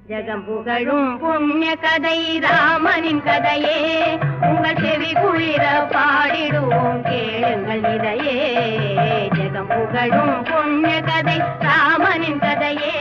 ஜகம் புகழும் புண்ணிய கதை ராமனின் கதையே உங்கள் செவி குளிர பாடிடுவோம் கேளுங்கள் இதையே ஜகம் புகழும் புண்ணிய கதை ராமனின் கதையே